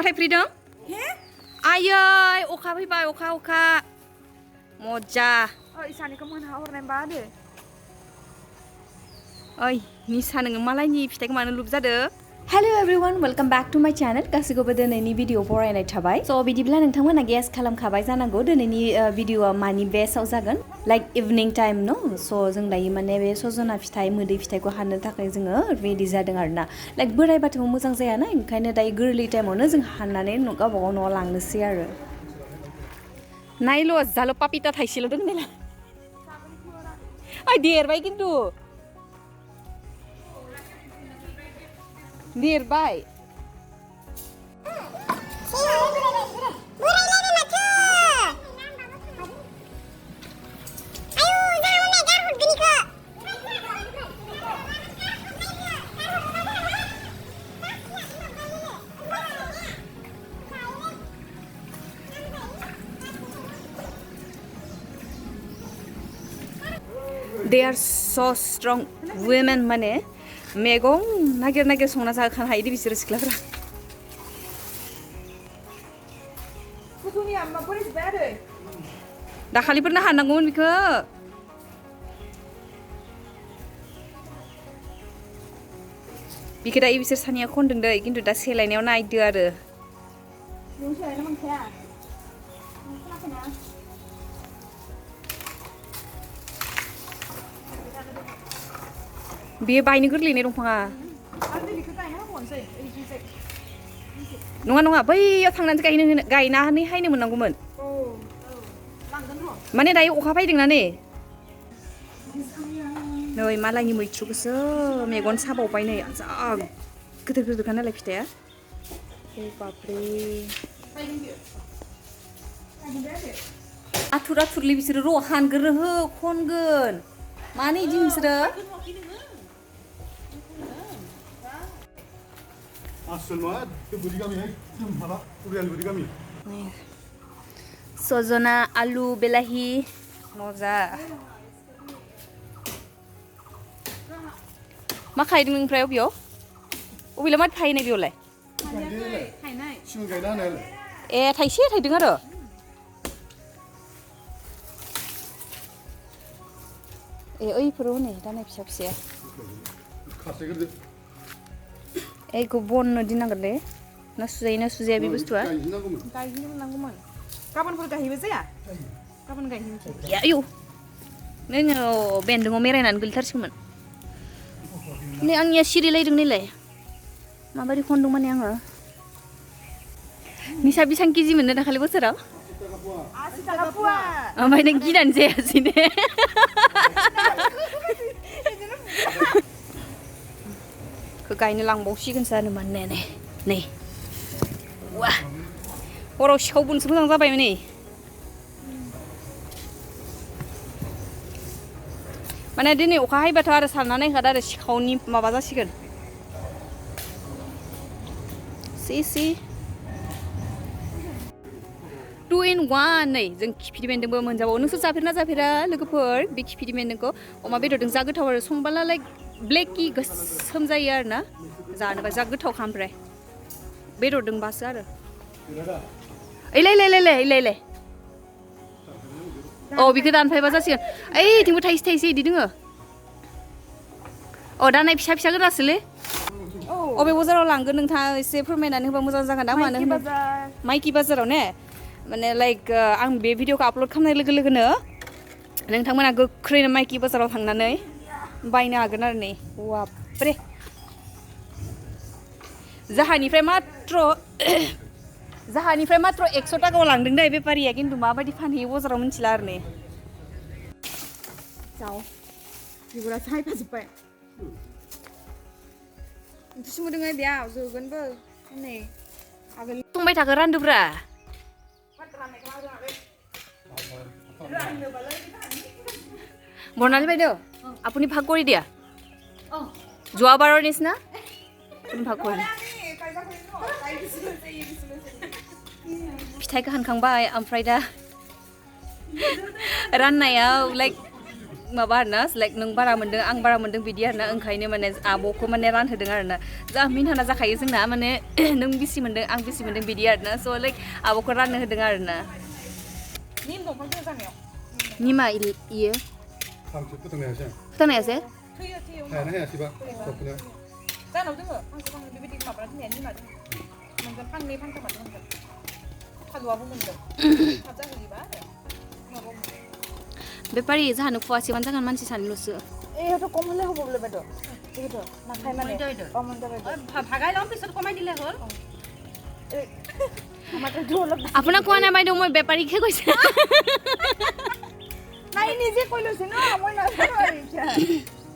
थाइफ्रिदों आयै अखा फैबाय अखा मजा इसानिखौ मोनहाहरनाय बा दे ओइ निसा नोङो मालायनि फिथाइखौ मानो लुब जादो Hello everyone, welcome back to my channel. गासिखौबो दिनैनि भिडिअ फरायनाय थाबाय. So बिदिब्ला नोंथांमोना गेस खालामखाबाय जानांगौ दिनैनि भिडिअआ मानि बेस्टआव जागोन. Like evening time no. So जों दायो माने बे सजना फिथाइ मोदै फिथाइखौ हानो थाखाय जोङो रेडि जादों आरोना. Like बोरायबाथ' मोजां जायाना ओंखायनो दायो गोरलै टाइमावनो जों हाननानै गावबा गाव न'आव लांनोसै आरो. नायल' जाल' पापिता थाइसेल' दं नालाय ओइ देरबाय खिन्थु देरबाय They are so strong women माने मेगं नागिर संना जाखानो हायो दि बिसोरो सिख्लाफोरा दाखालिफोरनो हानांगौमोन बिखौ बिखौ दायो बिसोर सानैया खनदों दै खिन्थु दा सेलायनायाव नायदो आरो बेयो बायनो गोरलैने दंफाङा नङा बैयाव थांनानै गायनानै हायनो मोननांगौमोन माने दायो अखा फैदोंना नै मालायनि मैथ्रुखौसो मेगन साबावबाय नै जा गिदिर नालाय फिथाइया बापरे आथुरलै बिसोरो र' हानगोन खनगोन मानो इदि नोंसोरो सजना आलु बेलाहि मजा मा खायदों ओमफ्राय अबेयाव मा थायनाय बेयावलाय ए थाइसे थायदों आरो ए ओइफोर हनै दानाय फिसा फिसाया एखौ बननो दिनांगोन दे ना सुजाया बे बुस्थुआ गायहैनो मोननांगौमोन गाबोनफोर गायहैबा जाया गाबोन गायहैनोसै आयौ नोङो बेन्दोङाव मेरायनानै गोलैथारसिगौमोन नै आंनिया सिरिलायदों नैलाय माबायदि खनदों माने आङो निसा बेसेबां केजि मोननो दाखालि बोसोराव 80 थाखा फुवा ओमफ्राय नों गिनानै जायासै ने गायनो लांबावसिगोनसो आरो माने नै वा हराव सिखाव बोनसो मोजां जाबाय नै माने दिनै अखा हायोबाथ' आरो सारनानै होखादो आरो सिखावनि माबा जासिगोन सि 2 in 1 नै जों खिफिरि बेन्दोंबो मोनजाबावो नोंसोर जाफेरा लोगोफोर बे खिफिरि बेन्दोंखौ अमा बेदरजों जा गोथाव आरो संबाला लाइक ब्लेकि गोसोम जायो आरो ना जानोबा जा गोथावखा ओमफ्राय बेदरदोंबासो आरो ओइलाय बिखौ दानफायबा जासिगोन ओइथिंबो थाइसे इदि दोङो दानाय फिसा गोरासोलै अबे बाजाराव लांगोन नोंथाङा एसे फोरमायनानै होबा मोजां जागोन ना मानो होनबा माइकि बाजाराव ने माने लाइक आं बे भिडिअखौ आपल'ड खालामनाय लोगोनो नोंथांमोना गोख्रैनो माइकि बाजाराव थांनानै बायनो हागोन आरो नै बापरे जाहानिफ्राय मात्र 100 टाकायाव लांदों दै बेपारिया खिन्थु माबायदि फानहैयो बाजाराव मिथिला आरो ने जाव बिगुरा सायफाजोब्बाय ओंख्रि संदों बेयाव जोगोनबो नै आगोल संबाय थाखो रानदोब्रा বৰ্ণালী বাইদেউ আপুনি ভাগ কৰি দিয়া যোৱাবাৰৰ নিচিনা আপুনি ভাগ কৰি फिथाइखौ हानखांबाय ओमफ्राय दा राननायाव लाइक माबा आरोना लाइक नों बारा मोन्दों आं बारा मोन्दों बिदि आरोना ओंखायनो माने आब'खौ माने रानहोदों आरोना जा मिनहाना जाखायो जोंना माने नों बेसे मोन्दों आं बेसे मोन्दों बिदि आरोना स' लाइक आब'खौ राननो होदों आरोना निम दंफांजों जानायाव निमा इयो फांसे फोथांनायासै फोथांनायासो थैयो हायाना हायासैबा दख'नाया जानाव दोङो फांसे बेबायदि माबाना दोननाया निमा दोङो मोनगोन फांनै फांथामानो मोनगोन थालुआबो मोनगोन थाब जाहैयोबा आरो बेपारि जाहानो फवासेबानो जागोन मानसि सानैल'सो এইটো কম হ'লে হ'ব বোলে বাইদেউ এইটো নাখায় মানে কমন যাবে ভাগাই ল'ম পিছত কমাই দিলে হ'ল আপোনাক কোৱা নাই বাইদেউ মই বেপাৰীকহে কৈছে নাই নিজে কৈ লৈছে ন মই নাজানো আৰু এতিয়া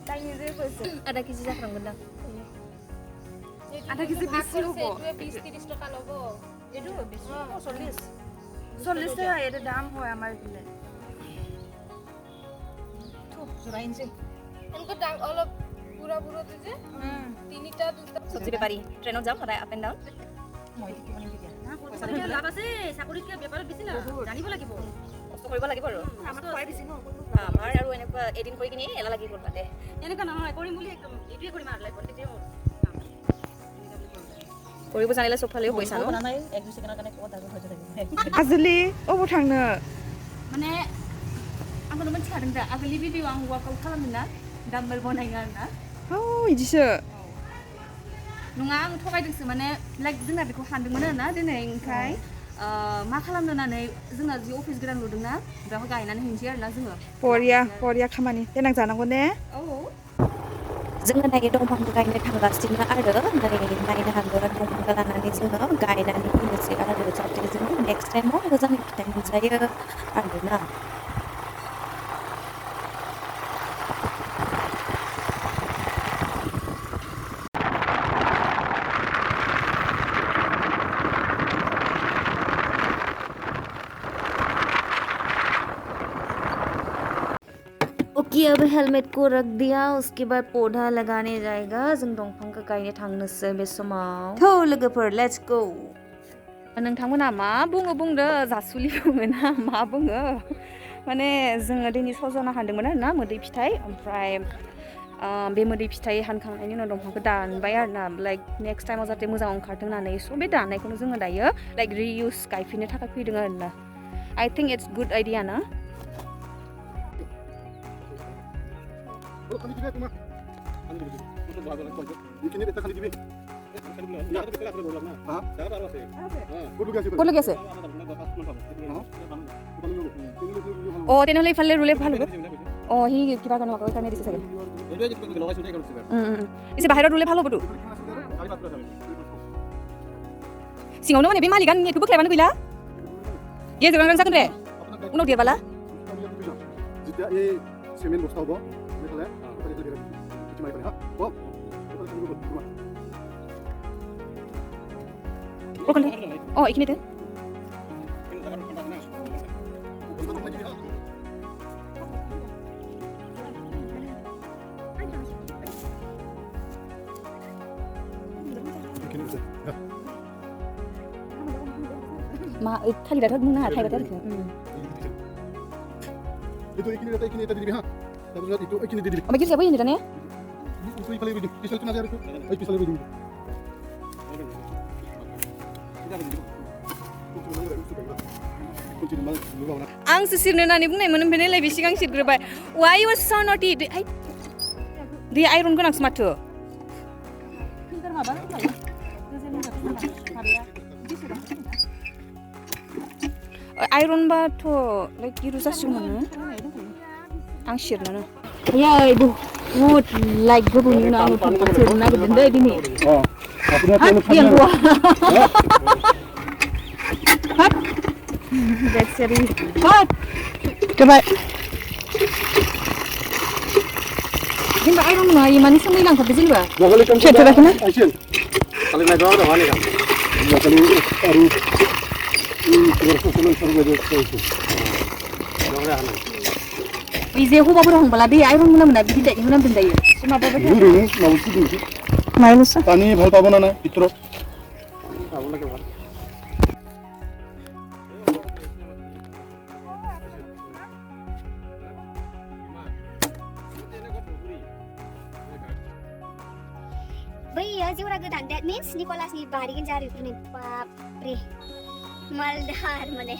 তাই নিজে কৈছে আধা কেজি জাফৰাংগোন দাম আধা কেজি বেছি হ'ব 20-30 টকা ল'ব এইটো বেছি 40 টকা এইটো দাম হয় আমাৰ ইফালে জোৰা ইঞ্চি এনেকৈ দাম অলপ বুঢ়া বুঢ়াটো যে তিনিটা দুটা চব্জি বেপাৰী ট্ৰেইনত যাওঁ সদায় আপ এণ্ড ডাউন মই ঠিক মানে দিয়া লাভ আছে চাকৰিতকৈ বেপাৰত বেছি লাভ জানিব লাগিব কষ্ট কৰিব লাগিব আৰু আমাক খুৱাই দিছি ন আমাৰ আৰু এনেকুৱা এদিন কৰি কিনি এলা লাগি গ'ল তাতে এনেকুৱা নহয় কৰিম বুলি একদম এইটোৱে কৰিম আৰু লাইফত তেতিয়া কৰিব জানিলে চবফালেও পইচা ন আজলি অব थांनो माने आंखौनो मिथिखादों दा आगोलनि भिडिअ आं वार्कआउट खालामदों ना डाम्बेल बनायो आरोना औ इदिसो नङा आं थगायदोंसो माने लाइक जोंना बेखौ सानदोंमोन आरोना दिनै ओमफ्राय मा खालामनो होननानै जोंना जि अफिस गोदान लुदोंना बेयाव गायनानै हैनोसै आरोना जोङो बरिया खामानि देनां जानांगौ ने औ जोङो दायो दंफांखौ गायनो थांगासिनो आरो नायनो हागोन दंफांखौ लानानै जोङो गायनानै फैनोसै आरो जाहाथे जोङो नेक्स्ट टाइमाव मोजाङै फिथाइ मोनजायो आरोना ओके अब हेलमेट को रख दिया उसके बाद पौधा लगाने जाएगा जों दंफांखौ गायनो थांनोसै बे समाव थौ लोगोफोर लेट्स गो नोंथांमोना मा बुङो बुंदो जासुलि बुङो ना मा बुङो माने जोङो दिनै सजना हानदोंमोन आरोना मोदै फिथाइ ओमफ्राय बे मोदै फिथाइ हानखांनायनि उनाव दंफांखौ दानबाय आरोना लाइक नेक्स्ट टाइमाव जाहाथे मोजां ओंखारथों होननानै स' बे दाननायखौनो जोङो दायो लाइक रिइउस गायफिननो थाखाय फैदों आरोना I think it's good idea ना খালি দিবি তোমার খালি দিবি তো ভালো লাগে কইছো ইখিনি এটা খালি দিবি না এটা খালি বললাম না হ্যাঁ চার আর আছে হ্যাঁ কোটু গেছে ক'লৈ গৈছে অঁ তেনেহ'লে ইফালে ৰুলে ভাল হ'ব অঁ সি কিবা কাৰণে দিছে চাগে পিছে বাহিৰত ৰুলে ভাল হ'বতো सिङावनो माने बे मालिकआ नेटखौ बोख्लायबानो गैला गेजेरावनो जागोन दे उनाव देरबाला যেতিয়া এই সিমেন্ট বস্তা হ'ব দেখলে ওখানে দিয়ে দিবি কিছু মারি হ্যাঁ ও ওখানে ও এইখিনিতে मा थालिराथ' बुंनो हाया थाइबाथाय आरोखि itu ikini এটা দিবি হ্যাঁ তারপর itu ikini দিয়ে দিবি ओमफ्राय गिर्जायाबो होयो दाने itu ifalle দিবি পিছলে তুই না যাবে ওই পিছলে দিবি आंसो सिरनो होननानै बुंनायमोन ओमफ्राय नायलाय बे सिगां सिरग्रोबाय why you are so naughty दै आइरन गोनांसो माथो आइरनबाथ' लाइक गिरु जासिगौमोन आं सिरनानो याय बुहुद लाइक गोबावनि उनाव आङो फनखौ सिरनो नागिरदों दै दिनै गैया बेटसेरि गोबाय जेनेबा आइरन नङा इमानि सोमोन्दै लांखाबो जेनेबा सेरथ'राखैना kali naik orang mana kan ya kali baru 이제 호박으로 한 거라 네 아이론 문화문화 미리 대 이거는 된다 이거 마법을 마이너스 পানি ভাল পাব না না ভিতৰত बैयो जेवरा गोदान that means निकोलासनि बाहारिगोन जारिफोरनि बाप रे मालदार माने